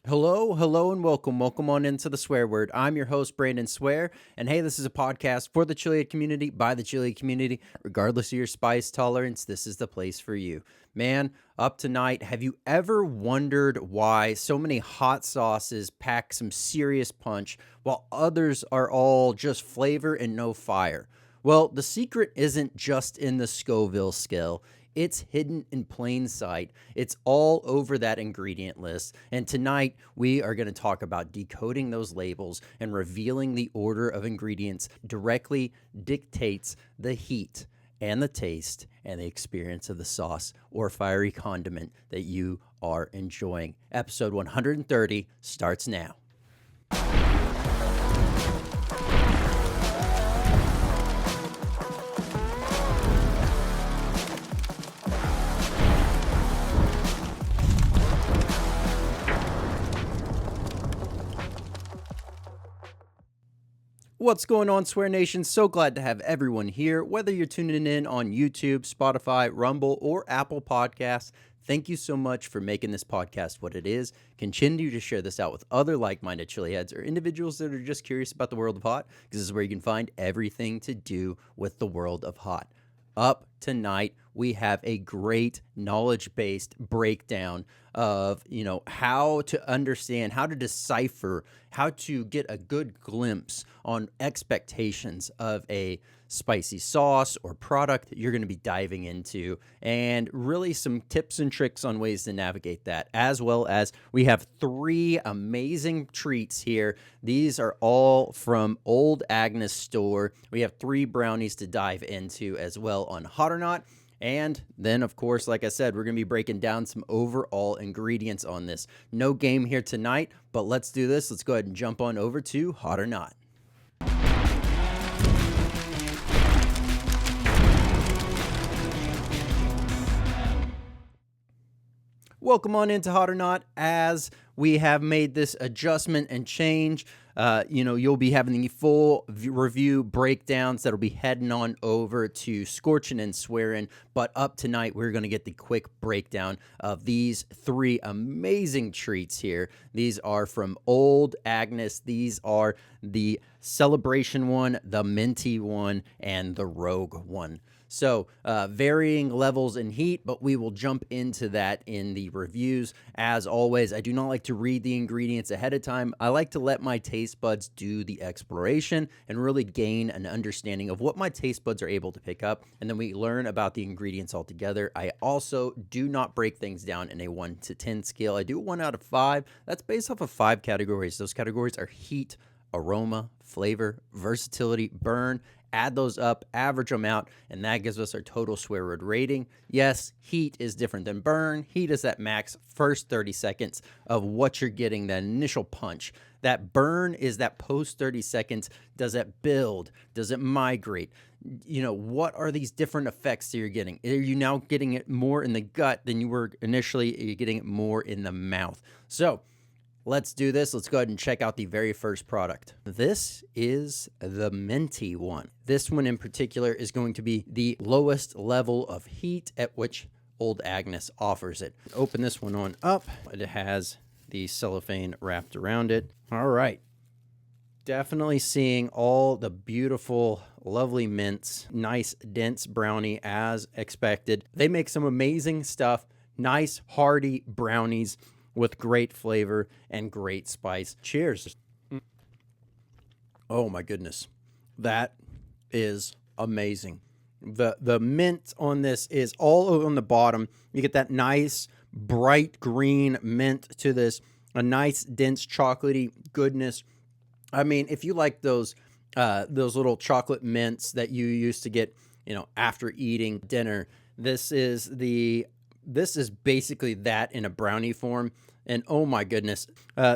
Hello, and welcome. Welcome on into the Swear Word. I'm your host, Brandon Swear, and hey, this is a podcast for the chili community, by the chili community. Regardless of your spice tolerance, this is the place for you. Man, up tonight, have you ever wondered why so many hot sauces pack some serious punch while others are all just flavor and no fire? Well, the secret isn't just in the Scoville scale. It's hidden in plain sight. It's all over that ingredient list. And tonight, we are going to talk about decoding those labels and revealing the order of ingredients directly dictates the heat and the taste and the experience of the sauce or fiery condiment that you are enjoying. Episode 130 starts now. What's going on, Swear Nation? So glad to have everyone here. Whether you're tuning in on YouTube, Spotify, Rumble, or Apple Podcasts, thank you so much for making this podcast what it is. Continue to share this out with other like-minded chili heads or individuals that are just curious about the world of hot, because this is where you can find everything to do with the world of hot. Up tonight, we have a great knowledge-based breakdown of, how to understand, how to decipher, how to get a good glimpse on expectations of a spicy sauce or product that you're going to be diving into, and really some tips and tricks on ways to navigate that, as well as we have three amazing treats here. These are all from Old Agness store. We have three brownies to dive into as well on Hot or Not. And then, of course, like I said, we're going to be breaking down some overall ingredients on this. No game here tonight, but let's do this. Let's go ahead and jump on over to Hot or Not. Welcome on into Hot or Not. As we have made this adjustment and change, you'll be having the full review breakdowns that'll be heading on over to Scorching and Swearing. But up tonight, we're going to get the quick breakdown of these three amazing treats here. These are from Old Agness. These are the Celebration one, the Minty one, and the Rogue one. So varying levels in heat, but we will jump into that in the reviews. As always, I do not like to read the ingredients ahead of time. I like to let my taste buds do the exploration and really gain an understanding of what my taste buds are able to pick up, and then we learn about the ingredients altogether. I also do not break things down in a 1 to 10 scale. I do 1 out of 5. That's based off of 5 categories. Those categories are heat, aroma, flavor, versatility, burn. Add those up, average them out, and that gives us our total swear word rating. Yes, heat is different than burn. Heat is that max first 30 seconds of what you're getting, that initial punch. That burn is that post 30 seconds. Does it build? Does it migrate? What are these different effects that you're getting? Are you now getting it more in the gut than you were initially? Are you getting it more in the mouth? So let's do this. Let's go ahead and check out the very first product. This is the Minty one. This one in particular is going to be the lowest level of heat at which Old Agness offers it. Open this one on up. It has the cellophane wrapped around it. All right. Definitely seeing all the beautiful, lovely mints. Nice, dense brownie as expected. They make some amazing stuff. Nice, hearty brownies with great flavor and great spice. Cheers. Oh my goodness. That is amazing. The mint on this is all over on the bottom. You get that nice bright green mint to this, a nice dense chocolatey goodness. I mean, if you like those little chocolate mints that you used to get, after eating dinner, this is basically that in a brownie form. And oh my goodness,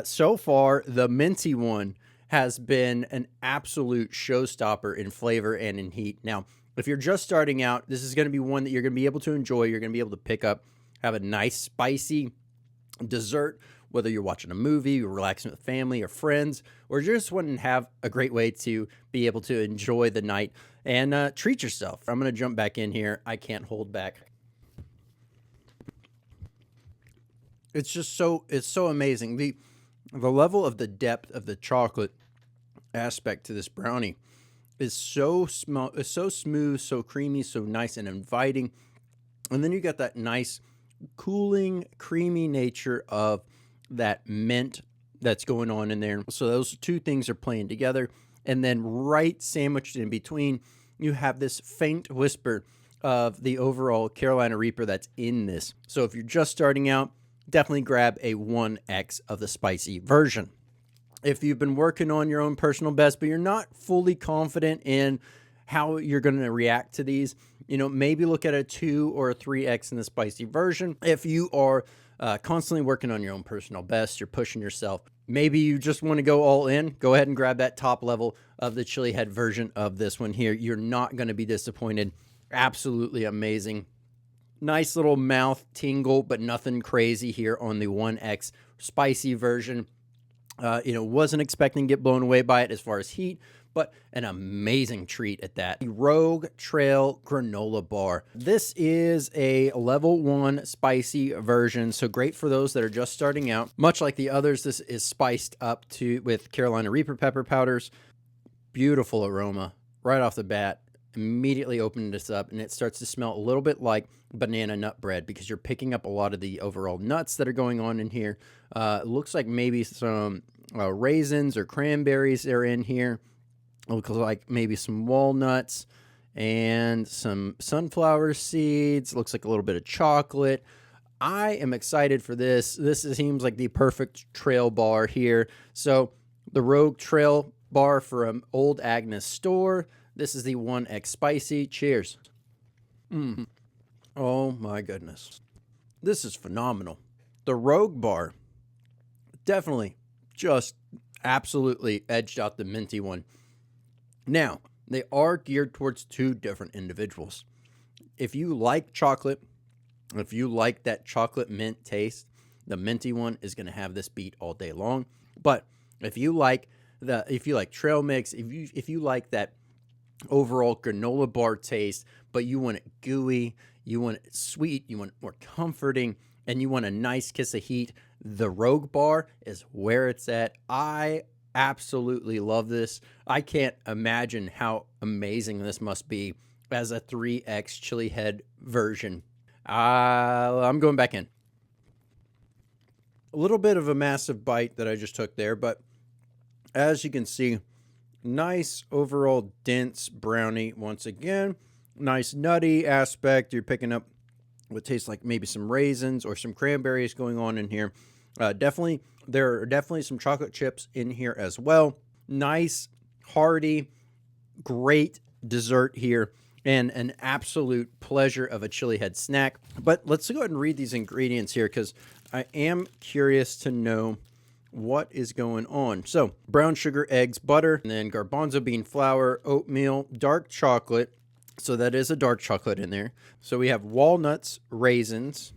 so far the Minty one has been an absolute showstopper in flavor and in heat. Now, if you're just starting out, this is going to be one that you're going to be able to enjoy. You're going to be able to pick up, have a nice spicy dessert, whether you're watching a movie, you're relaxing with family or friends, or just want to have a great way to be able to enjoy the night and treat yourself. I'm going to jump back in here. I can't hold back. It's so amazing. The level of the depth of the chocolate aspect to this brownie is so smooth, so creamy, so nice and inviting. And then you got that nice cooling, creamy nature of that mint that's going on in there. So those two things are playing together. And then right sandwiched in between, you have this faint whisper of the overall Carolina Reaper that's in this. So if you're just starting out, definitely grab a 1X of the spicy version. If you've been working on your own personal best, but you're not fully confident in how you're going to react to these, maybe look at a 2 or a 3X in the spicy version. If you are constantly working on your own personal best, you're pushing yourself, maybe you just want to go all in, go ahead and grab that top level of the chili head version of this one here. You're not going to be disappointed. Absolutely amazing. Nice little mouth tingle, but nothing crazy here on the 1X spicy version. Wasn't expecting to get blown away by it as far as heat, but an amazing treat at that. The Rogue Trail Granola Bar. This is a level 1 spicy version, so great for those that are just starting out. Much like the others, this is spiced up with Carolina Reaper pepper powders. Beautiful aroma right off the bat. Immediately open this up, and it starts to smell a little bit like banana nut bread because you're picking up a lot of the overall nuts that are going on in here. It looks like maybe some raisins or cranberries are in here. It looks like maybe some walnuts and some sunflower seeds. Looks like a little bit of chocolate. I am excited for this. This seems like the perfect trail bar here. So the Rogue Trail Bar from Old Agness store. This is the 1X spicy. Cheers. Oh my goodness. This is phenomenal. The Rogue Bar definitely just absolutely edged out the minty one. Now, they are geared towards two different individuals. If you like chocolate, if you like that chocolate mint taste, the minty one is going to have this beat all day long. But if you like trail mix, if you like that overall granola bar taste, but you want it gooey, you want it sweet, you want it more comforting, and you want a nice kiss of heat, the Rogue Bar is where it's at. I absolutely love this. I can't imagine how amazing this must be as a 3X chili head version. I'm going back in. A little bit of a massive bite that I just took there, but as you can see, nice overall dense brownie once again. Nice nutty aspect. You're picking up what tastes like maybe some raisins or some cranberries going on in here. There are definitely some chocolate chips in here as well. Nice, hearty, great dessert here, and an absolute pleasure of a chili head snack. But let's go ahead and read these ingredients here because I am curious to know what is going on. So brown sugar, eggs, butter, and then garbanzo bean flour, oatmeal, dark chocolate. So that is a dark chocolate in there. So we have walnuts, raisins,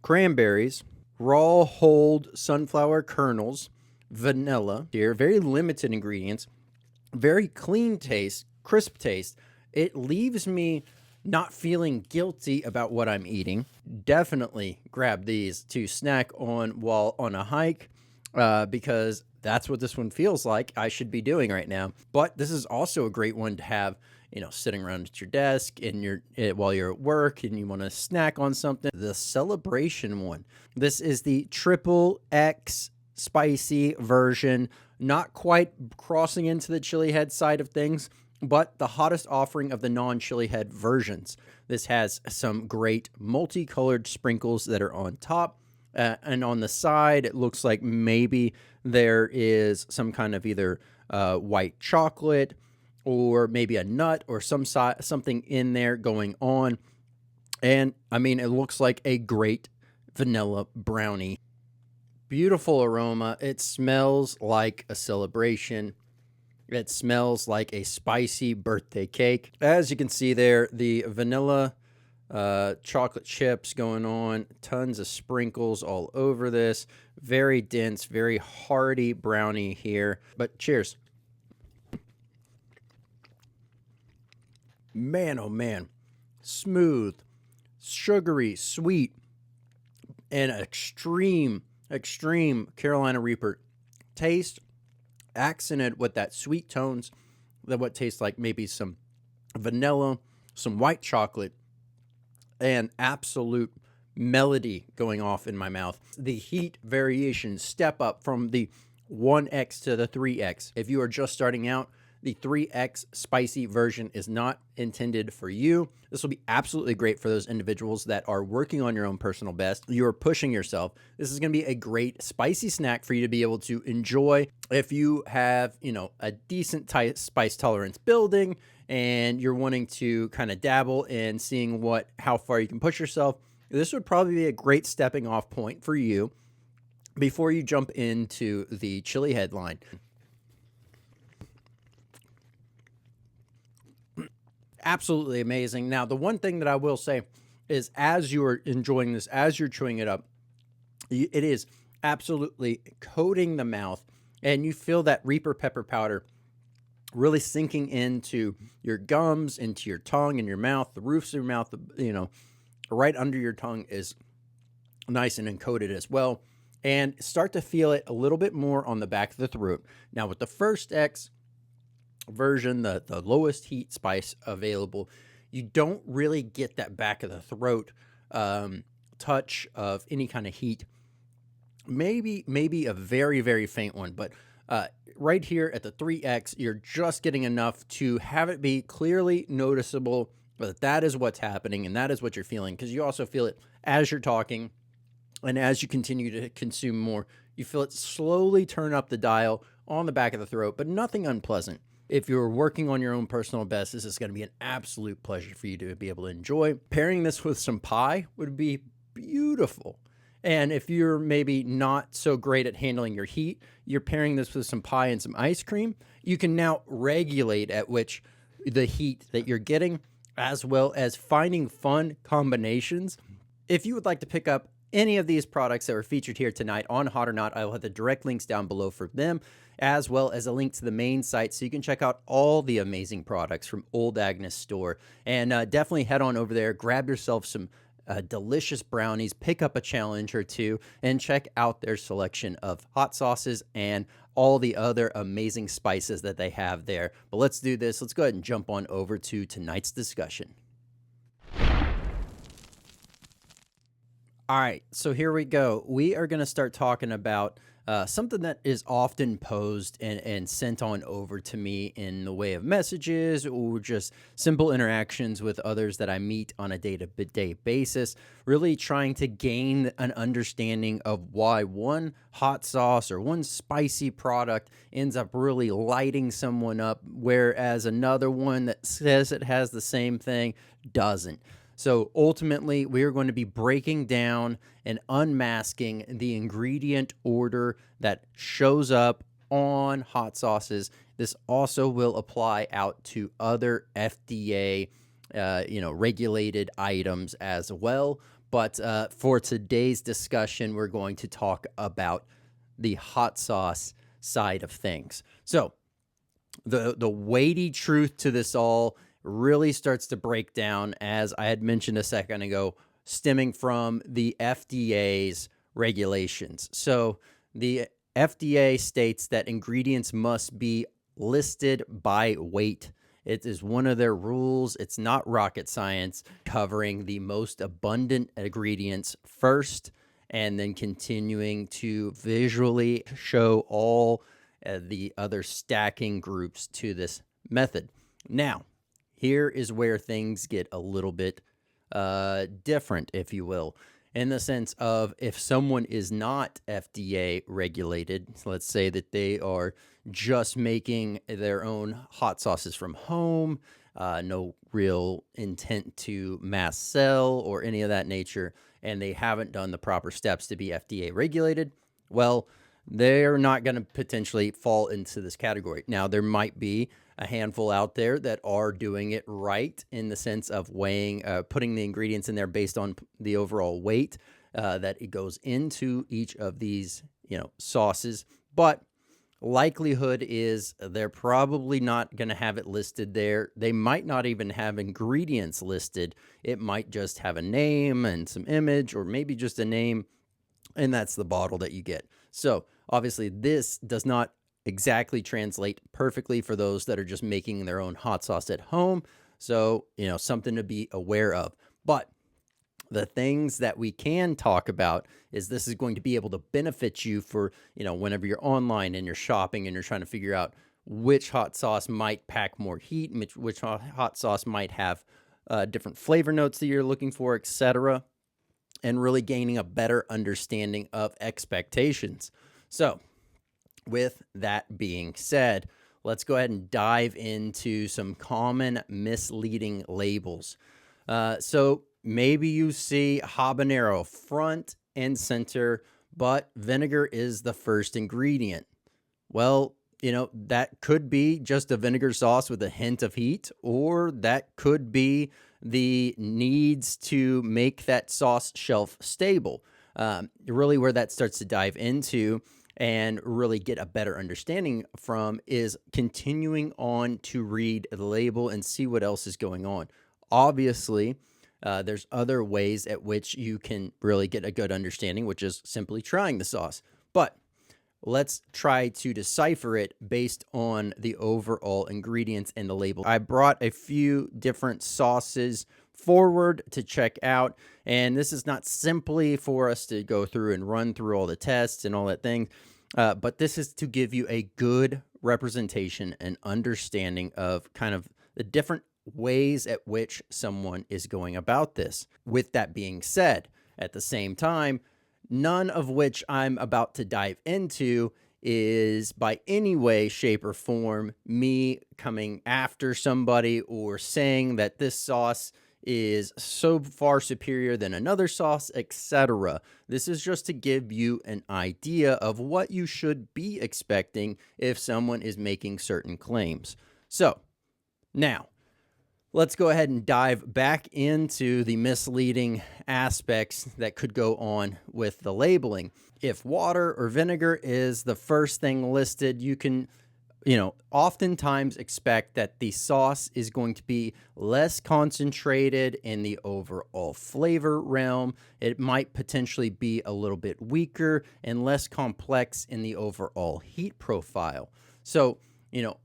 cranberries, raw whole sunflower kernels, vanilla here. Very limited ingredients, very clean taste, crisp taste. It leaves me not feeling guilty about what I'm eating. Definitely grab these to snack on while on a hike. Because that's what this one feels like I should be doing right now. But this is also a great one to have, sitting around at your desk and while you're at work and you want to snack on something. The celebration one. This is the triple X spicy version, not quite crossing into the chili head side of things, but the hottest offering of the non-chili head versions. This has some great multicolored sprinkles that are on top. And on the side, it looks like maybe there is some kind of either white chocolate or maybe a nut or something in there going on. And, it looks like a great vanilla brownie. Beautiful aroma. It smells like a celebration. It smells like a spicy birthday cake. As you can see there, the vanilla chocolate chips going on, tons of sprinkles all over this. Very dense, very hearty brownie here. But cheers. Man, oh man. Smooth, sugary, sweet, and extreme Carolina Reaper taste, accented with that sweet tones, that what tastes like maybe some vanilla, some white chocolate, and absolute melody going off in my mouth. The heat variation step up from the 1x to the 3x. If you are just starting out, the 3x spicy version is not intended for you. This will be absolutely great for those individuals that are working on your own personal best. You're pushing yourself. This is going to be a great spicy snack for you to be able to enjoy if you have, a decent spice tolerance building and you're wanting to kind of dabble in seeing how far you can push yourself. This would probably be a great stepping off point for you before you jump into the chili headline. Absolutely amazing. Now, the one thing that I will say is as you are enjoying this, as you're chewing it up, it is absolutely coating the mouth, and you feel that Reaper pepper powder really sinking into your gums, into your tongue and your mouth. The roofs of your mouth, right under your tongue is nice and encoded as well. And start to feel it a little bit more on the back of the throat. Now, with the first X version, the lowest heat spice available, you don't really get that back of the throat touch of any kind of heat. Maybe a very, very faint one, but right here at the 3X, you're just getting enough to have it be clearly noticeable that is what's happening and that is what you're feeling, because you also feel it as you're talking, and as you continue to consume more, you feel it slowly turn up the dial on the back of the throat, but nothing unpleasant. If you're working on your own personal best, this is going to be an absolute pleasure for you to be able to enjoy. Pairing this with some pie would be beautiful. And if you're maybe not so great at handling your heat, you're pairing this with some pie and some ice cream. You can now regulate at which the heat that you're getting, as well as finding fun combinations. If you would like to pick up any of these products that were featured here tonight on Hot or Not, I will have the direct links down below for them, as well as a link to the main site so you can check out all the amazing products from Old Agness store. And definitely head on over there, grab yourself some delicious brownies, pick up a challenge or two, and check out their selection of hot sauces and all the other amazing spices that they have there. But let's do this. Let's go ahead and jump on over to tonight's discussion. All right, so here we go. We are going to start talking about something that is often posed and sent on over to me in the way of messages or just simple interactions with others that I meet on a day-to-day basis, really trying to gain an understanding of why one hot sauce or one spicy product ends up really lighting someone up, whereas another one that says it has the same thing doesn't. So ultimately, we are going to be breaking down and unmasking the ingredient order that shows up on hot sauces. This also will apply out to other FDA, regulated items as well. But for today's discussion, we're going to talk about the hot sauce side of things. So the weighty truth to this all really starts to break down, as I had mentioned a second ago, stemming from the FDA's regulations. So the FDA states that ingredients must be listed by weight. It is one of their rules. It's not rocket science, covering the most abundant ingredients first and then continuing to visually show all the other stacking groups to this method. Now, here is where things get a little bit different, if you will, in the sense of if someone is not FDA regulated, so let's say that they are just making their own hot sauces from home, no real intent to mass sell or any of that nature, and they haven't done the proper steps to be FDA regulated, well, they're not going to potentially fall into this category. Now, there might be a handful out there that are doing it right in the sense of weighing, putting the ingredients in there based on the overall weight that it goes into each of these, sauces. But likelihood is they're probably not going to have it listed there. They might not even have ingredients listed. It might just have a name and some image, or maybe just a name and that's the bottle that you get. So obviously this does not exactly translate perfectly for those that are just making their own hot sauce at home. So, something to be aware of. But the things that we can talk about is this is going to be able to benefit you for, whenever you're online and you're shopping and you're trying to figure out which hot sauce might pack more heat, which hot sauce might have different flavor notes that you're looking for, etc., and really gaining a better understanding of expectations. So with that being said, let's go ahead and dive into some common misleading labels. So maybe you see habanero front and center, but vinegar is the first ingredient. Well, that could be just a vinegar sauce with a hint of heat, or that could be the needs to make that sauce shelf stable. Really where that starts to dive into and really get a better understanding from is continuing on to read the label and see what else is going on. Obviously, there's other ways at which you can really get a good understanding, which is simply trying the sauce. But let's try to decipher it based on the overall ingredients and the label. I brought a few different sauces forward to check out, and this is not simply for us to go through and run through all the tests and all that thing, but this is to give you a good representation and understanding of kind of the different ways at which someone is going about this. With that being said, at the same time, none of which I'm about to dive into is by any way, shape, or form me coming after somebody or saying that this sauce is so far superior than another sauce, etc. This is just to give you an idea of what you should be expecting if someone is making certain claims. So now, let's go ahead and dive back into the misleading aspects that could go on with the labeling. If water or vinegar is the first thing listed, you can, oftentimes expect that the sauce is going to be less concentrated in the overall flavor realm. It might potentially be a little bit weaker and less complex in the overall heat profile. So,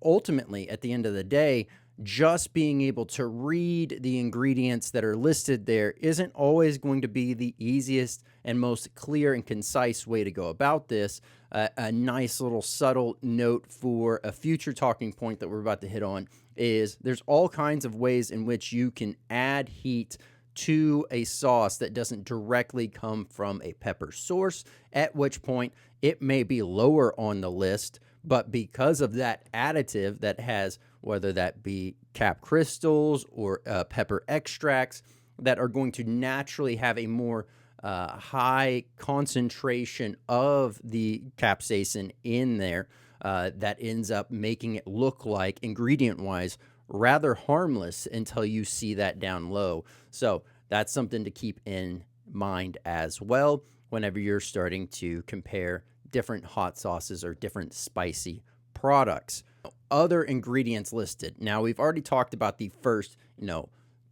ultimately, at the end of the day, just being able to read the ingredients that are listed there isn't always going to be the easiest and most clear and concise way to go about this. A nice little subtle note for a future talking point that we're about to hit on is there's all kinds of ways in which you can add heat to a sauce that doesn't directly come from a pepper source, at which point it may be lower on the list, but because of that additive that has, whether that be cap crystals or pepper extracts, that are going to naturally have a more high concentration of the capsaicin in there, that ends up making it look like, ingredient-wise, rather harmless until you see that down low. So that's something to keep in mind as well whenever you're starting to compare different hot sauces or different spicy products. Other ingredients listed. Now, we've already talked about the first,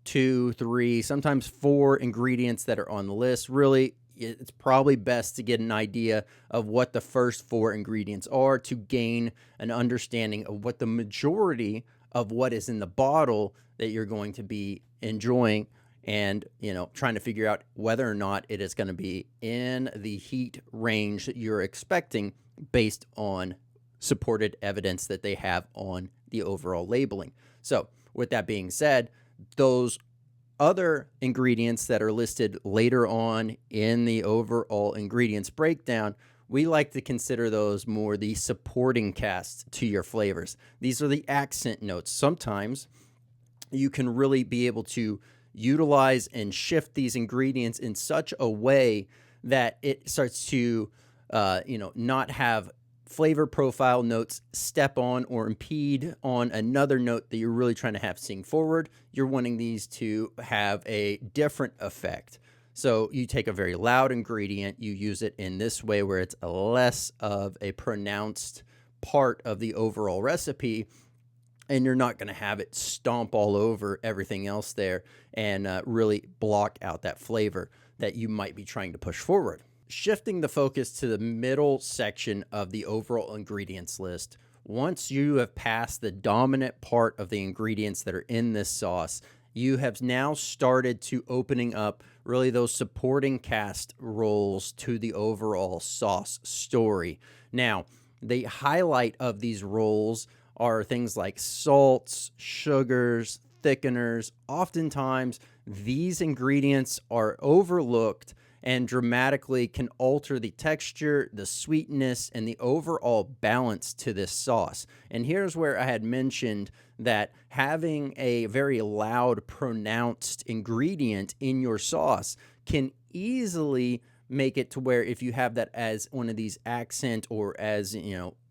2, 3, sometimes 4 ingredients that are on the list. Really, it's probably best to get an idea of what the first 4 ingredients are to gain an understanding of what the majority of what is in the bottle that you're going to be enjoying, and trying to figure out whether or not it is going to be in the heat range that you're expecting based on supported evidence that they have on the overall labeling. So with that being said, those other ingredients that are listed later on in the overall ingredients breakdown, we like to consider those more the supporting cast to your flavors. These are the accent notes. Sometimes you can really be able to utilize and shift these ingredients in such a way that it starts to, not have flavor profile notes step on or impede on another note that you're really trying to have sing forward. You're wanting these to have a different effect. So you take a very loud ingredient, you use it in this way where it's less of a pronounced part of the overall recipe, and you're not going to have it stomp all over everything else there and really block out that flavor that you might be trying to push forward. shifting the focus to the middle section of the overall ingredients list, once you have passed the dominant part of the ingredients that are in this sauce, you have now started to opening up really those supporting cast roles to the overall sauce story. Now, the highlight of these roles are things like salts, sugars, thickeners. Oftentimes, these ingredients are overlooked and dramatically can alter the texture, the sweetness, and the overall balance to this sauce. And here's where I had mentioned that having a very loud, pronounced ingredient in your sauce can easily make it to where if you have that as one of these accent, or as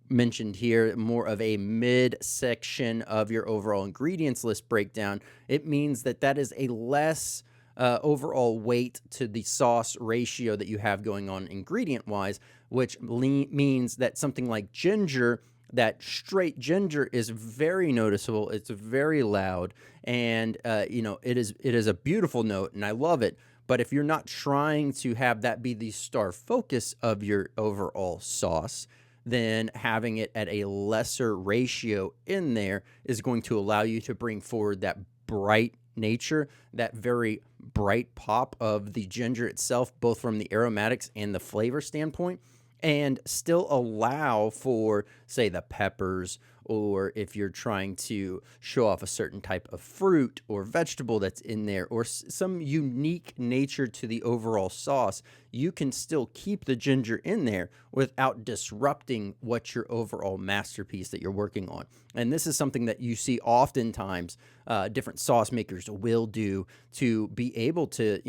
mentioned here, more of a mid section of your overall ingredients list breakdown, it means that that is a less overall weight to the sauce ratio that you have going on ingredient wise, which means that something like ginger, that straight ginger, is very noticeable. It's very loud, and it is a beautiful note, and I love it. But if you're not trying to have that be the star focus of your overall sauce, then having it at a lesser ratio in there is going to allow you to bring forward that bright nature, that very bright pop of the ginger itself, both from the aromatics and the flavor standpoint, and still allow for, say, the peppers, or if you're trying to show off a certain type of fruit or vegetable that's in there, or some unique nature to the overall sauce, you can still keep the ginger in there without disrupting what your overall masterpiece that you're working on. And this is something that you see oftentimes different sauce makers will do to be able to,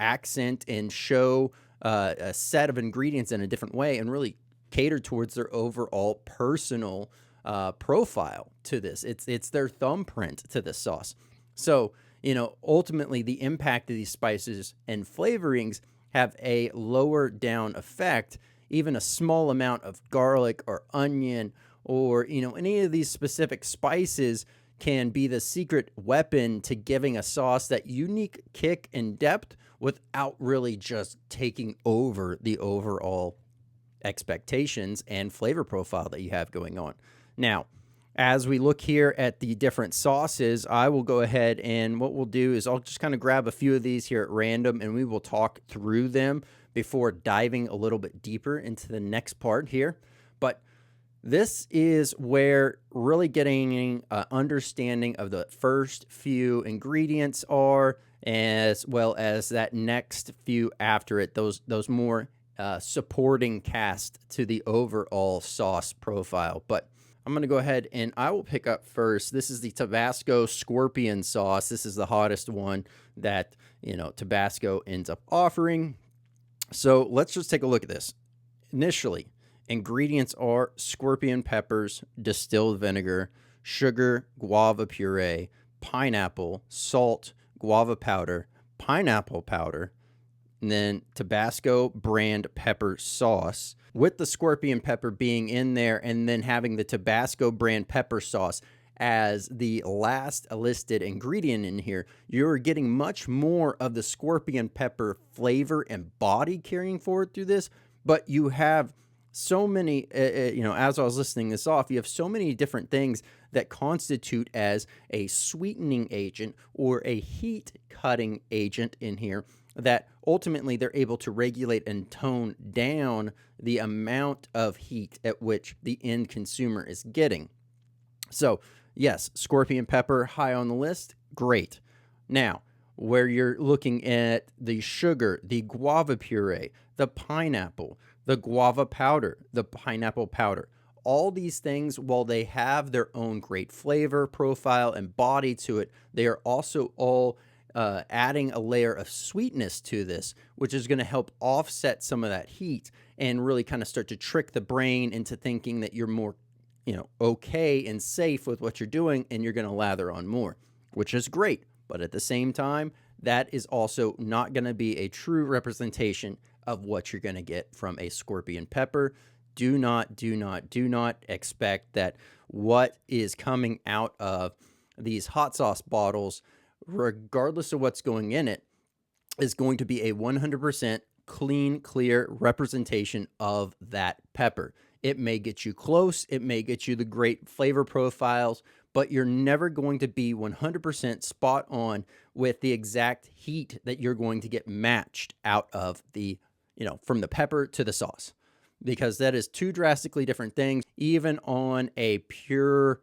accent and show a set of ingredients in a different way and really cater towards their overall personal profile to this. It's their thumbprint to this sauce. So, ultimately the impact of these spices and flavorings have a lower down effect. Even a small amount of garlic or onion or, any of these specific spices can be the secret weapon to giving a sauce that unique kick and depth without really just taking over the overall expectations and flavor profile that you have going on. Now, as we look here at the different sauces, I will go ahead, and what we'll do is I'll just kind of grab a few of these here at random, and we will talk through them before diving a little bit deeper into the next part here. But this is where really getting an understanding of the first few ingredients are, as well as that next few after it, those more supporting cast to the overall sauce profile. But I'm going to go ahead and I will pick up first. This is the Tabasco Scorpion sauce. This is the hottest one that, Tabasco ends up offering. So let's just take a look at this. Initially, ingredients are scorpion peppers, distilled vinegar, sugar, guava puree, pineapple, salt, guava powder, pineapple powder, and then Tabasco brand pepper sauce, with the scorpion pepper being in there, and then having the Tabasco brand pepper sauce as the last listed ingredient in here. You're getting much more of the scorpion pepper flavor and body carrying forward through this, but you have so many, as I was listening this off, you have so many different things that constitute as a sweetening agent or a heat cutting agent in here, that ultimately they're able to regulate and tone down the amount of heat at which the end consumer is getting. So, yes, scorpion pepper high on the list, great. Now, where you're looking at the sugar, the guava puree, the pineapple, the guava powder, the pineapple powder, all these things, while they have their own great flavor profile and body to it, they are also all adding a layer of sweetness to this, which is going to help offset some of that heat and really kind of start to trick the brain into thinking that you're more, okay and safe with what you're doing, and you're going to lather on more, which is great. But at the same time, that is also not going to be a true representation of what you're going to get from a scorpion pepper. Do not expect that what is coming out of these hot sauce bottles, regardless of what's going in it, is going to be a 100% clean, clear representation of that pepper. It may get you close, it may get you the great flavor profiles, but you're never going to be 100% spot on with the exact heat that you're going to get matched out of the, from the pepper to the sauce, because that is two drastically different things. Even on a pure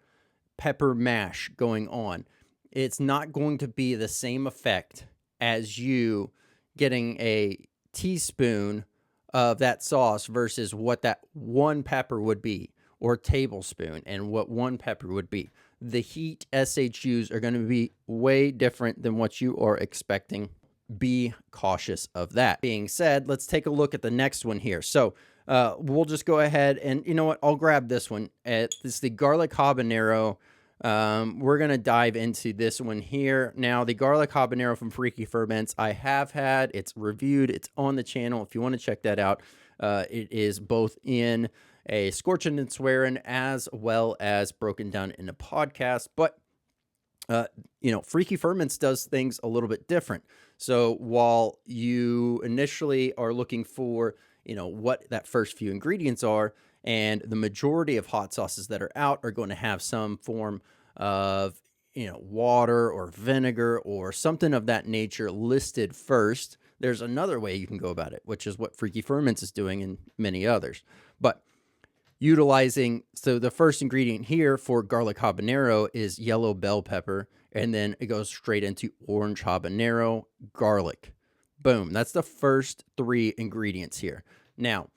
pepper mash going on, it's not going to be the same effect as you getting a teaspoon of that sauce versus what that one pepper would be, or tablespoon, and what one pepper would be. The heat SHUs are going to be way different than what you are expecting. Be cautious of that. Being said, let's take a look at the next one here. So we'll just go ahead and, you know what, I'll grab this one. This is the garlic habanero. We're going to dive into this one here. Now, the garlic habanero from Freaky Ferments, I have had, it's reviewed, it's on the channel. If you want to check that out, it is both in a Scorching and Swearing as well as broken down in a podcast. But, Freaky Ferments does things a little bit different. So while you initially are looking for, what that first few ingredients are, and the majority of hot sauces that are out are going to have some form of, water or vinegar or something of that nature listed first, there's another way you can go about it, which is what Freaky Ferments is doing and many others. But so the first ingredient here for garlic habanero is yellow bell pepper, and then it goes straight into orange habanero, garlic. Boom. That's the first three ingredients here. Now,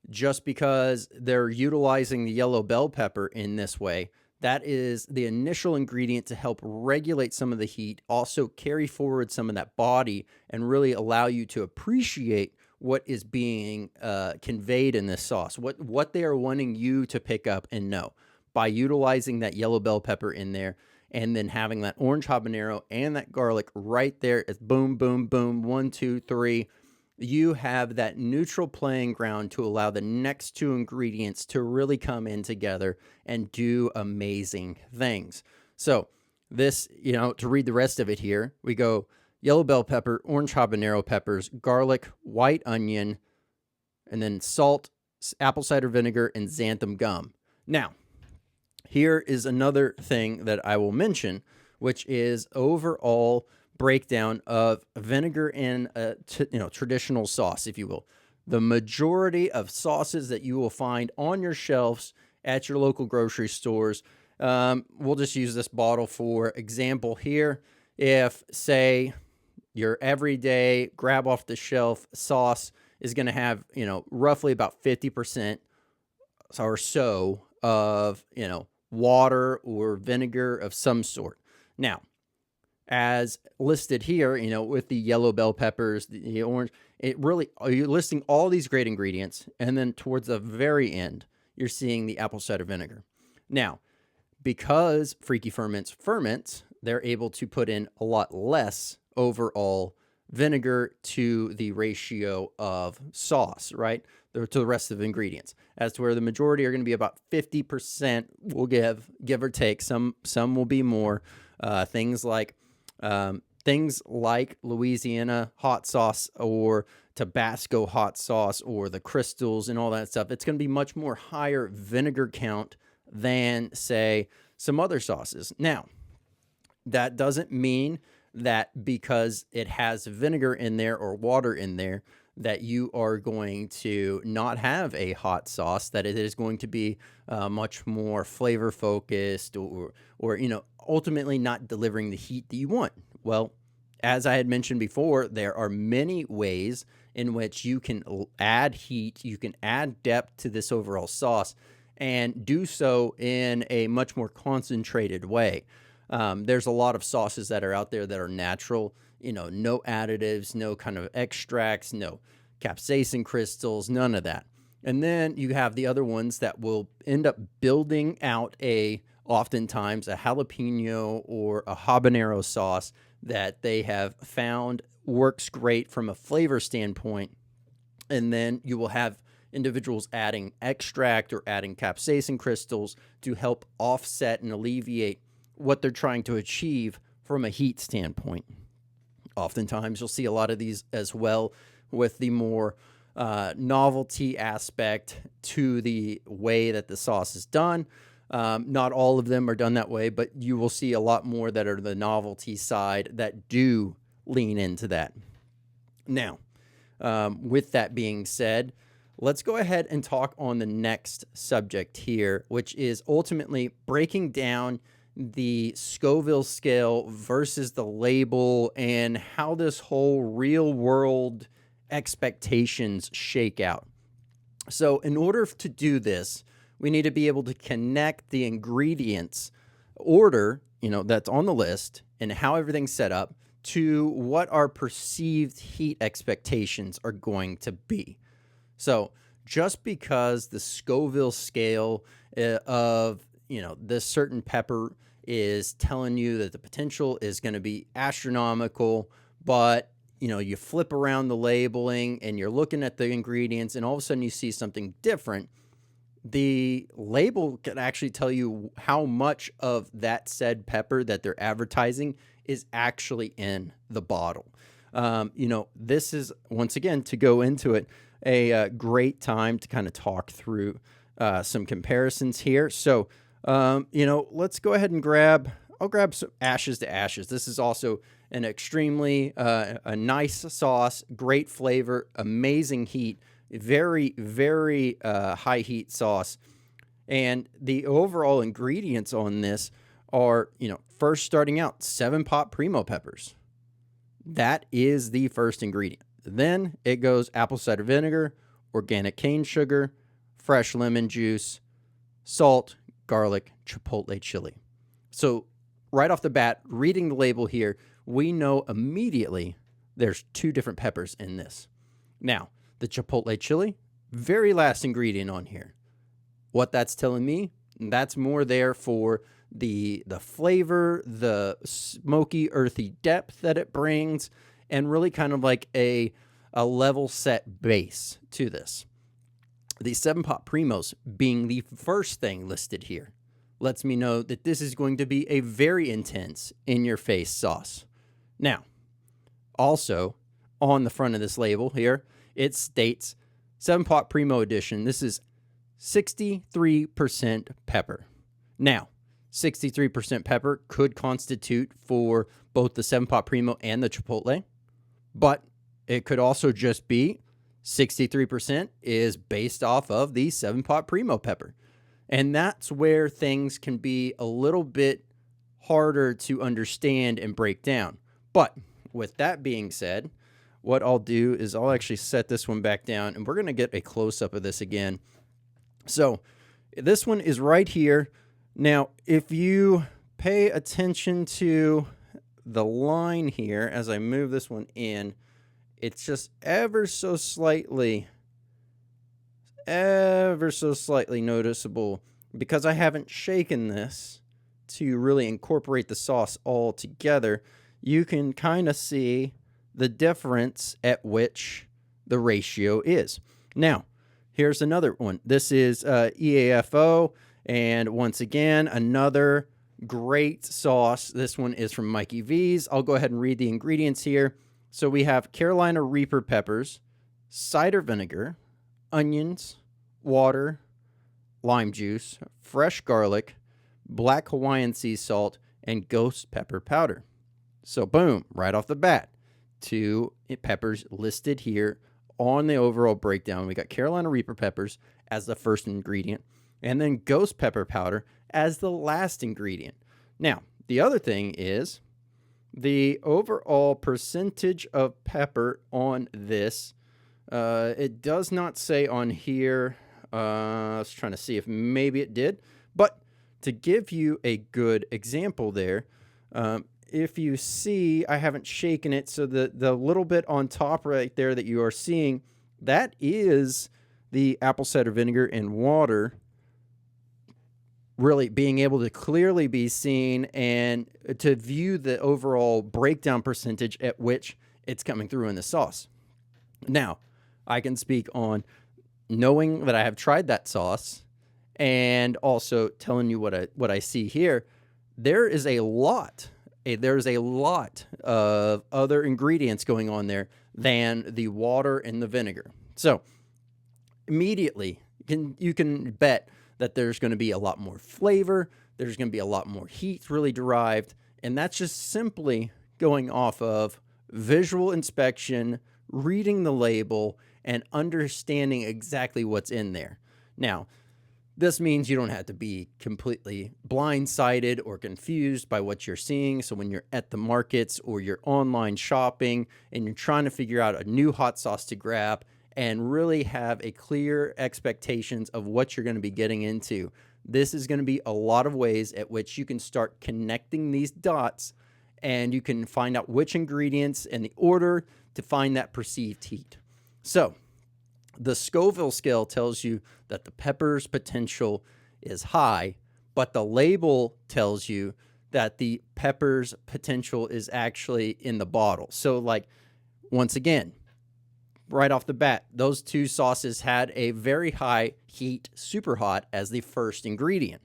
just because they're utilizing the yellow bell pepper in this way, that is the initial ingredient to help regulate some of the heat, also carry forward some of that body, and really allow you to appreciate what is being conveyed in this sauce, what they are wanting you to pick up and know. By utilizing that yellow bell pepper in there, and then having that orange habanero and that garlic right there, it's boom, boom, boom, 1, 2, 3. You have that neutral playing ground to allow the next two ingredients to really come in together and do amazing things. So this, to read the rest of it here, we go yellow bell pepper, orange habanero peppers, garlic, white onion, and then salt, apple cider vinegar, and xanthan gum. Now, here is another thing that I will mention, which is overall breakdown of vinegar in a traditional sauce, if you will. The majority of sauces that you will find on your shelves at your local grocery stores, we'll just use this bottle for example here. If, say, your everyday grab off the shelf sauce is going to have, roughly about 50% or so of, water or vinegar of some sort. Now, as listed here, with the yellow bell peppers, the orange, you're listing all these great ingredients, and then towards the very end, you're seeing the apple cider vinegar. Now, because Freaky ferments, they're able to put in a lot less overall vinegar to the ratio of sauce, right? To the rest of the ingredients, as to where the majority are going to be about 50%. We'll give or take. Some will be more. Things like Louisiana hot sauce or Tabasco hot sauce or the crystals and all that stuff. It's going to be much more higher vinegar count than, say, some other sauces. Now, that doesn't mean that because it has vinegar in there or water in there that you are going to not have a hot sauce, that it is going to be much more flavor focused or ultimately not delivering the heat that you want. Well, as I had mentioned before, there are many ways in which you can add heat, you can add depth to this overall sauce, and do so in a much more concentrated way. There's a lot of sauces that are out there that are natural, no additives, no kind of extracts, no capsaicin crystals, none of that. And then you have the other ones that will end up building out oftentimes a jalapeno or a habanero sauce that they have found works great from a flavor standpoint. And then you will have individuals adding extract or adding capsaicin crystals to help offset and alleviate what they're trying to achieve from a heat standpoint. Oftentimes, you'll see a lot of these as well with the more novelty aspect to the way that the sauce is done. Not all of them are done that way, but you will see a lot more that are the novelty side that do lean into that. Now, with that being said, let's go ahead and talk on the next subject here, which is ultimately breaking down the Scoville scale versus the label and how this whole real world expectations shake out. So in order to do this, we need to be able to connect the ingredients order, that's on the list and how everything's set up to what our perceived heat expectations are going to be. So just because the Scoville scale of, this certain pepper is telling you that the potential is going to be astronomical, but you flip around the labeling and you're looking at the ingredients and all of a sudden you see something different, the label can actually tell you how much of that said pepper that they're advertising is actually in the bottle. This is, once again, to go into it, a great time to kind of talk through some comparisons here. So, let's go ahead and I'll grab some Ashes to Ashes. This is also an extremely a nice sauce, great flavor, amazing heat, very, very high heat sauce. And the overall ingredients on this are, first starting out, 7-pot primo peppers. That is the first ingredient. Then it goes apple cider vinegar, organic cane sugar, fresh lemon juice, salt, garlic, chipotle chili. So right off the bat, reading the label here, we know immediately there's 2 different peppers in this. Now, the chipotle chili, very last ingredient on here. What that's telling me, that's more there for the flavor, the smoky, earthy depth that it brings, and really kind of like a level set base to this. The 7-pot primos being the first thing listed here lets me know that this is going to be a very intense in-your-face sauce. Now, also on the front of this label here, it states 7-pot primo edition. This is 63% pepper. Now, 63% pepper could constitute for both the 7-pot primo and the chipotle, but it could also just be 63% is based off of the 7-pot primo pepper. And that's where things can be a little bit harder to understand and break down. But with that being said, what I'll do is I'll actually set this one back down and we're going to get a close-up of this again. So this one is right here. Now, if you pay attention to the line here as I move this one in, it's just ever so slightly noticeable because I haven't shaken this to really incorporate the sauce all together. You can kind of see the difference at which the ratio is. Now, here's another one. This is EAFO, and once again, another great sauce. This one is from Mikey V's. I'll go ahead and read the ingredients here. So we have Carolina Reaper peppers, cider vinegar, onions, water, lime juice, fresh garlic, black Hawaiian sea salt, and ghost pepper powder. So boom, right off the bat, 2 peppers listed here on the overall breakdown. We got Carolina Reaper peppers as the first ingredient, and then ghost pepper powder as the last ingredient. Now, the other thing is the overall percentage of pepper on this. It does not say on here. I was trying to see if maybe it did, but to give you a good example there, if you see, I haven't shaken it, so the little bit on top right there that you are seeing, that is the apple cider vinegar and water really being able to clearly be seen and to view the overall breakdown percentage at which it's coming through in the sauce. Now, I can speak on knowing that I have tried that sauce and also telling you what I see here. There is a lot there's a lot of other ingredients going on there than the water and the vinegar. So immediately you can bet that there's going to be a lot more flavor. There's going to be a lot more heat really derived. And that's just simply going off of visual inspection, reading the label, and understanding exactly what's in there. Now, this means you don't have to be completely blindsided or confused by what you're seeing. So when you're at the markets or you're online shopping and you're trying to figure out a new hot sauce to grab and really have a clear expectations of what you're going to be getting into, this is going to be a lot of ways at which you can start connecting these dots, and you can find out which ingredients and the order to find that perceived heat. So the Scoville scale tells you that the pepper's potential is high, but the label tells you that the pepper's potential is actually in the bottle. So, like, once again, right off the bat, those two sauces had a very high heat Superhot as the first ingredient.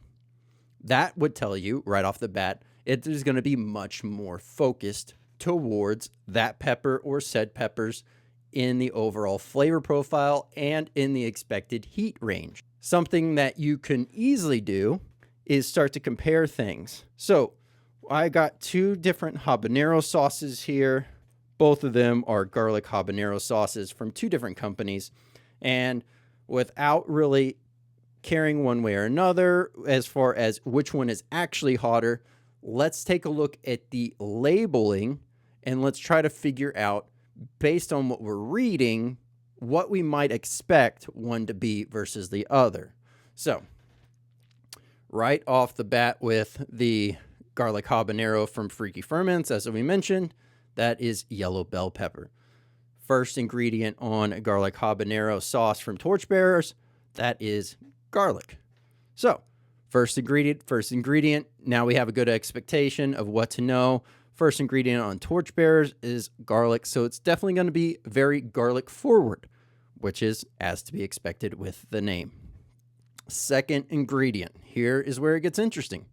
That would tell you right off the bat it is going to be much more focused towards that pepper or said peppers in the overall flavor profile and in the expected heat range. Something that you can easily do is start to compare things. So I got two different habanero sauces here. Both of them are garlic habanero sauces from two different companies. And without really caring one way or another as far as which one is actually hotter, let's take a look at the labeling and let's try to figure out, based on what we're reading, what we might expect one to be versus the other. So right off the bat with the garlic habanero from Freaky Ferments, as we mentioned, that is yellow bell pepper. First ingredient on a garlic habanero sauce from Torchbearers, that is garlic. So first ingredient, now we have a good expectation of what to know. First ingredient on Torchbearers is garlic, so it's definitely going to be very garlic forward, which is as to be expected with the name. Second ingredient, here is where it gets interesting.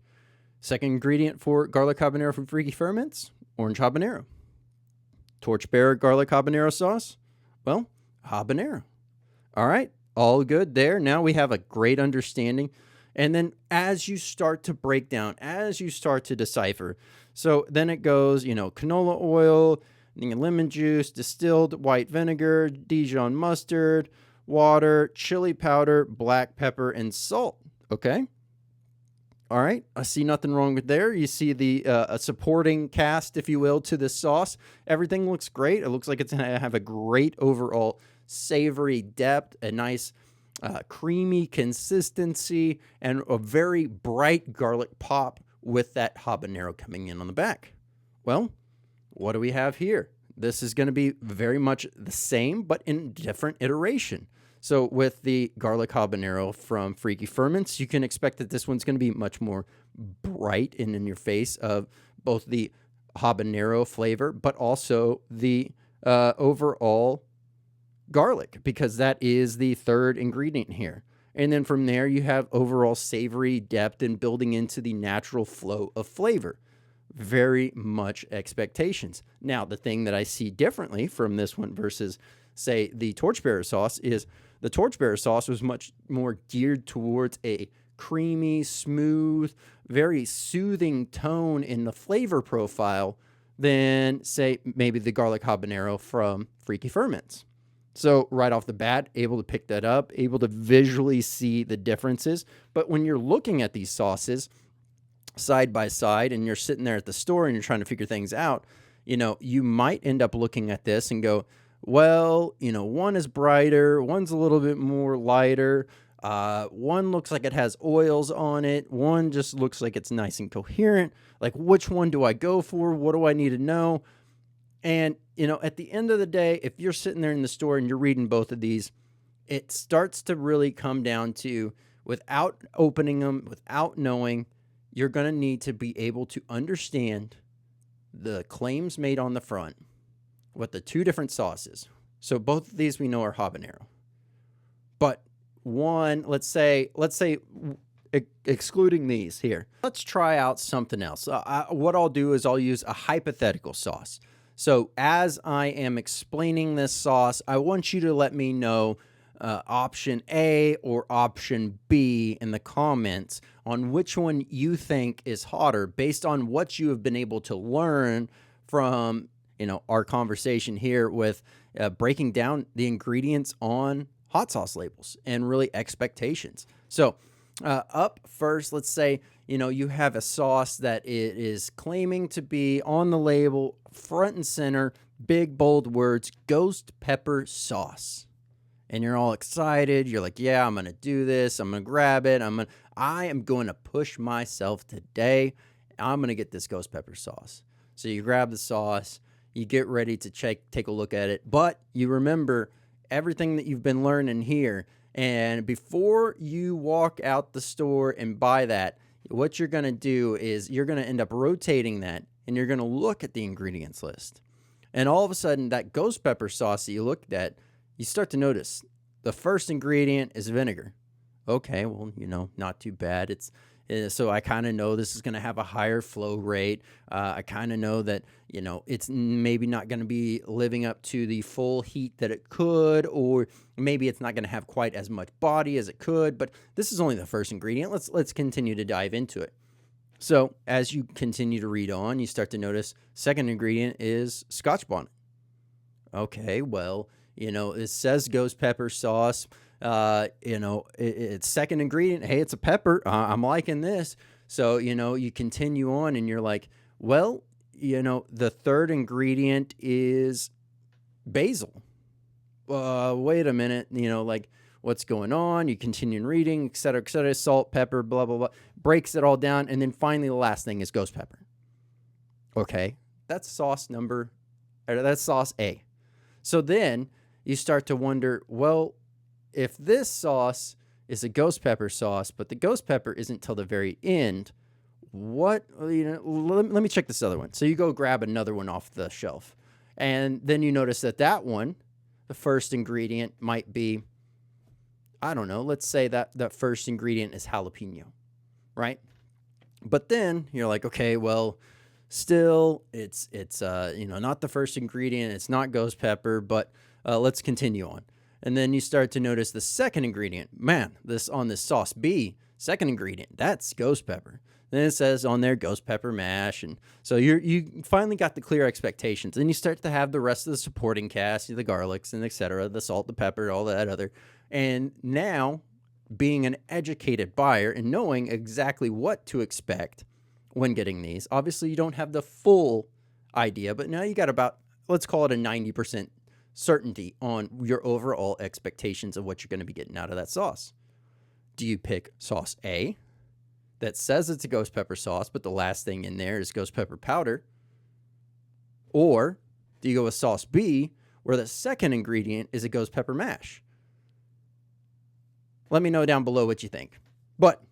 Second ingredient for garlic habanero from Freaky Ferments, orange habanero. Torchbearer garlic habanero sauce, well, habanero. All right, all good there. Now we have a great understanding. And then as you start to break down, as you start to decipher, so then it goes, canola oil, lemon juice, distilled white vinegar, Dijon mustard, water, chili powder, black pepper, and salt. Okay. All right. I see nothing wrong with there. You see the a supporting cast, if you will, to this sauce. Everything looks great. It looks like it's going to have a great overall savory depth, a nice creamy consistency, and a very bright garlic pop with that habanero coming in on the back. Well, what do we have here? This is going to be very much the same, but in different iteration. So with the garlic habanero from Freaky Ferments, you can expect that this one's going to be much more bright and in your face of both the habanero flavor, but also the overall garlic, because that is the third ingredient here. And then from there, you have overall savory depth and building into the natural flow of flavor. Very much expectations. Now, the thing that I see differently from this one versus, say, the Torchbearer sauce is the Torchbearer sauce was much more geared towards a creamy, smooth, very soothing tone in the flavor profile than, say, maybe the garlic habanero from Freaky Ferments. So right off the bat, able to pick that up, able to visually see the differences. But when you're looking at these sauces side by side and you're sitting there at the store and you're trying to figure things out, you might end up looking at this and go, well, one is brighter, one's a little bit more lighter. One looks like it has oils on it. One just looks like it's nice and coherent. Like, which one do I go for? What do I need to know? And, at the end of the day, if you're sitting there in the store and you're reading both of these, it starts to really come down to, without opening them, without knowing, you're going to need to be able to understand the claims made on the front with the two different sauces. So both of these we know are habanero. But one, let's say excluding these here. Let's try out something else. What I'll do is I'll use a hypothetical sauce. So as I am explaining this sauce, I want you to let me know option A or option B in the comments on which one you think is hotter based on what you have been able to learn from, our conversation here with breaking down the ingredients on hot sauce labels and really expectations. So up first, let's say, you have a sauce that it is claiming to be on the label, front and center, big, bold words, ghost pepper sauce. And you're all excited. You're like, yeah, I'm going to do this. I'm going to grab it. I am going to push myself today. I'm going to get this ghost pepper sauce. So you grab the sauce, you get ready to take a look at it, but you remember everything that you've been learning here. And before you walk out the store and buy that, what you're going to do is you're going to end up rotating that and you're going to look at the ingredients list. And all of a sudden, that ghost pepper sauce that you looked at, you start to notice the first ingredient is vinegar. Okay, well, not too bad. So I kind of know this is going to have a higher flow rate. I kind of know that, it's maybe not going to be living up to the full heat that it could, or maybe it's not going to have quite as much body as it could, but this is only the first ingredient. Let's continue to dive into it. So as you continue to read on, you start to notice second ingredient is Scotch bonnet. Okay, well, it says ghost pepper sauce. It's second ingredient. Hey, it's a pepper. I'm liking this. So, you continue on and you're like, well, the third ingredient is basil. Wait a minute, what's going on? You continue reading, et cetera, salt, pepper, blah, blah, blah, breaks it all down. And then finally, the last thing is ghost pepper. Okay. That's sauce A. So then you start to wonder, well, if this sauce is a ghost pepper sauce, but the ghost pepper isn't till the very end, let me check this other one. So you go grab another one off the shelf. And then you notice that one, the first ingredient might be, I don't know, let's say that first ingredient is jalapeno, right? But then you're like, okay, well, still, it's not the first ingredient. It's not ghost pepper, but let's continue on. And then you start to notice the second ingredient. Man, on this sauce B, second ingredient, that's ghost pepper. Then it says on there ghost pepper mash. And so you finally got the clear expectations. Then you start to have the rest of the supporting cast, the garlics and et cetera, the salt, the pepper, all that other. And now, being an educated buyer and knowing exactly what to expect when getting these, obviously you don't have the full idea, but now you got about, let's call it a 90% certainty on your overall expectations of what you're going to be getting out of that sauce. Do you pick sauce A that says it's a ghost pepper sauce, but the last thing in there is ghost pepper powder? Or do you go with sauce B, where the second ingredient is a ghost pepper mash? Let me know down below what you think. But,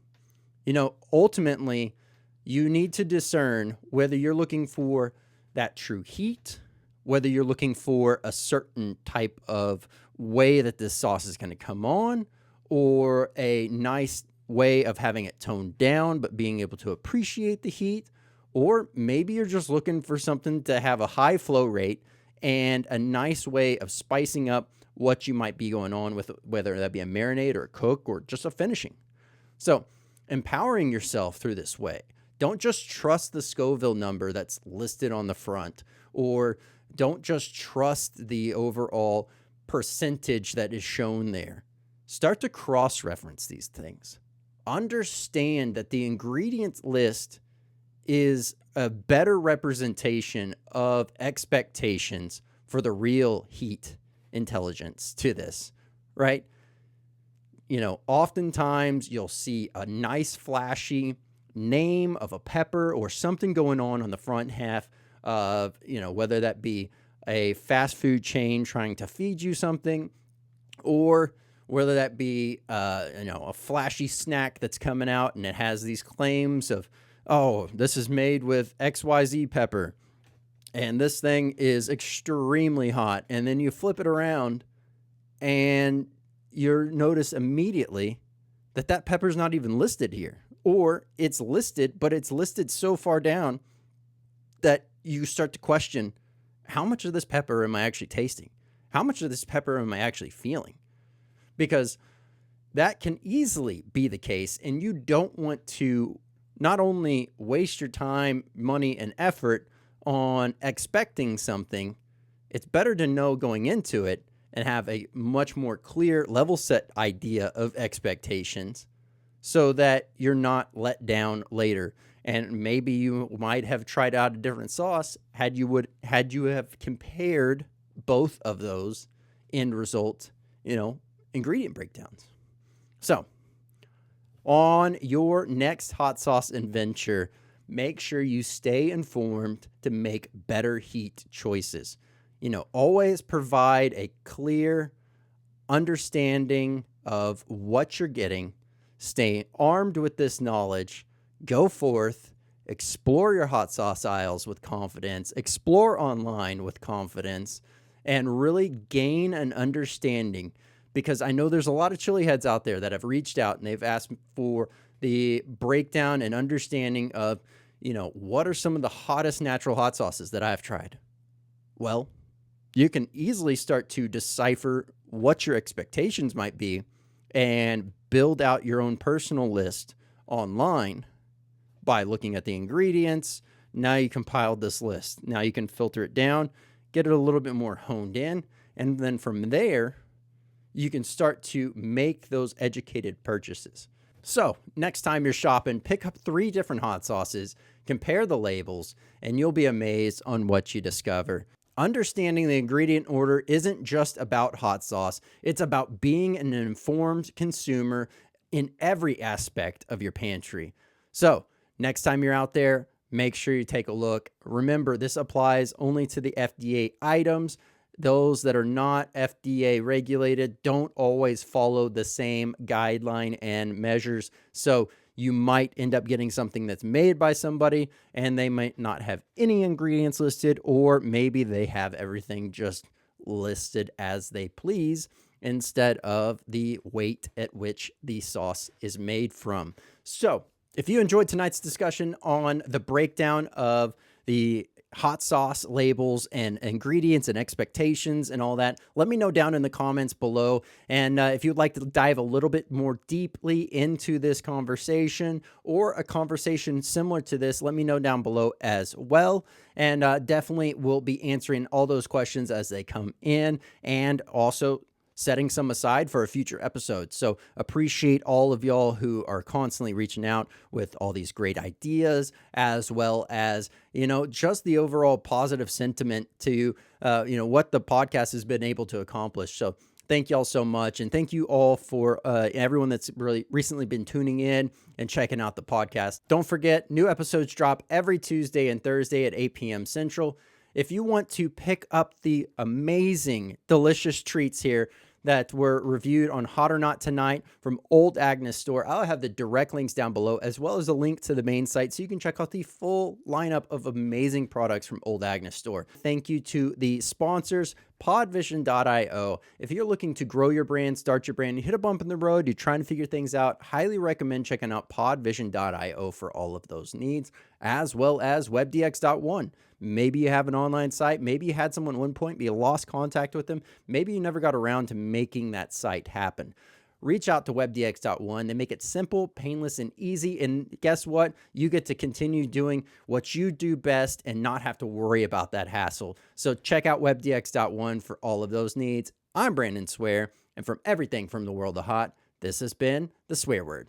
ultimately, you need to discern whether you're looking for that true heat, whether you're looking for a certain type of way that this sauce is going to come on, or a nice way of having it toned down, but being able to appreciate the heat. Or maybe you're just looking for something to have a high flow rate and a nice way of spicing up what you might be going on with, whether that be a marinade or a cook or just a finishing. So empowering yourself through this way. Don't just trust the Scoville number that's listed on the front, or don't just trust the overall percentage that is shown there. Start to cross-reference these things. Understand that the ingredients list is a better representation of expectations for the real heat intelligence to this, right? Oftentimes you'll see a nice flashy name of a pepper or something going on the front half of, whether that be a fast food chain trying to feed you something, or whether that be, a flashy snack that's coming out and it has these claims of, oh, this is made with XYZ pepper, and this thing is extremely hot. And then you flip it around and you notice immediately that pepper's not even listed here, or it's listed, but it's listed so far down that you start to question, how much of this pepper am I actually tasting? How much of this pepper am I actually feeling? Because that can easily be the case, and you don't want to not only waste your time, money, and effort on expecting something. It's better to know going into it and have a much more clear, level set idea of expectations so that you're not let down later. And maybe you might have tried out a different sauce had you have compared both of those end result, ingredient breakdowns. So, on your next hot sauce adventure, make sure you stay informed to make better heat choices. Always provide a clear understanding of what you're getting. Stay armed with this knowledge. Go forth, explore your hot sauce aisles with confidence, explore online with confidence, and really gain an understanding. Because I know there's a lot of chili heads out there that have reached out and they've asked for the breakdown and understanding of, what are some of the hottest natural hot sauces that I've tried? Well, you can easily start to decipher what your expectations might be and build out your own personal list online by looking at the ingredients. Now you compiled this list. Now you can filter it down, get it a little bit more honed in, and then from there, you can start to make those educated purchases. So next time you're shopping, pick up 3 different hot sauces, compare the labels, and you'll be amazed on what you discover. Understanding the ingredient order isn't just about hot sauce. It's about being an informed consumer in every aspect of your pantry. So next time you're out there, make sure you take a look. Remember, this applies only to the FDA items. Those that are not FDA regulated don't always follow the same guideline and measures. So you might end up getting something that's made by somebody and they might not have any ingredients listed, or maybe they have everything just listed as they please instead of the weight at which the sauce is made from. So if you enjoyed tonight's discussion on the breakdown of the hot sauce labels and ingredients and expectations and all that, let me know down in the comments below. And if you'd like to dive a little bit more deeply into this conversation or a conversation similar to this, let me know down below as well. And definitely we'll be answering all those questions as they come in, and also setting some aside for a future episode. So appreciate all of y'all who are constantly reaching out with all these great ideas, as well as, just the overall positive sentiment to, what the podcast has been able to accomplish. So thank y'all so much. And thank you all for everyone that's really recently been tuning in and checking out the podcast. Don't forget, new episodes drop every Tuesday and Thursday at 8 p.m. Central. If you want to pick up the amazing, delicious treats here that were reviewed on Hot or Not tonight from Old Agness store, I'll have the direct links down below, as well as a link to the main site so you can check out the full lineup of amazing products from Old Agness store. Thank you to the sponsors, podvision.io. If you're looking to grow your brand, start your brand, you hit a bump in the road, you're trying to figure things out, highly recommend checking out podvision.io for all of those needs, as well as webdx.one. Maybe you have an online site. Maybe you had someone at one point, but you lost contact with them. Maybe you never got around to making that site happen. Reach out to webdx.one. They make it simple, painless, and easy. And guess what? You get to continue doing what you do best and not have to worry about that hassle. So check out webdx.one for all of those needs. I'm Brandon Swear, and from everything from the world of hot, this has been The Swear Word.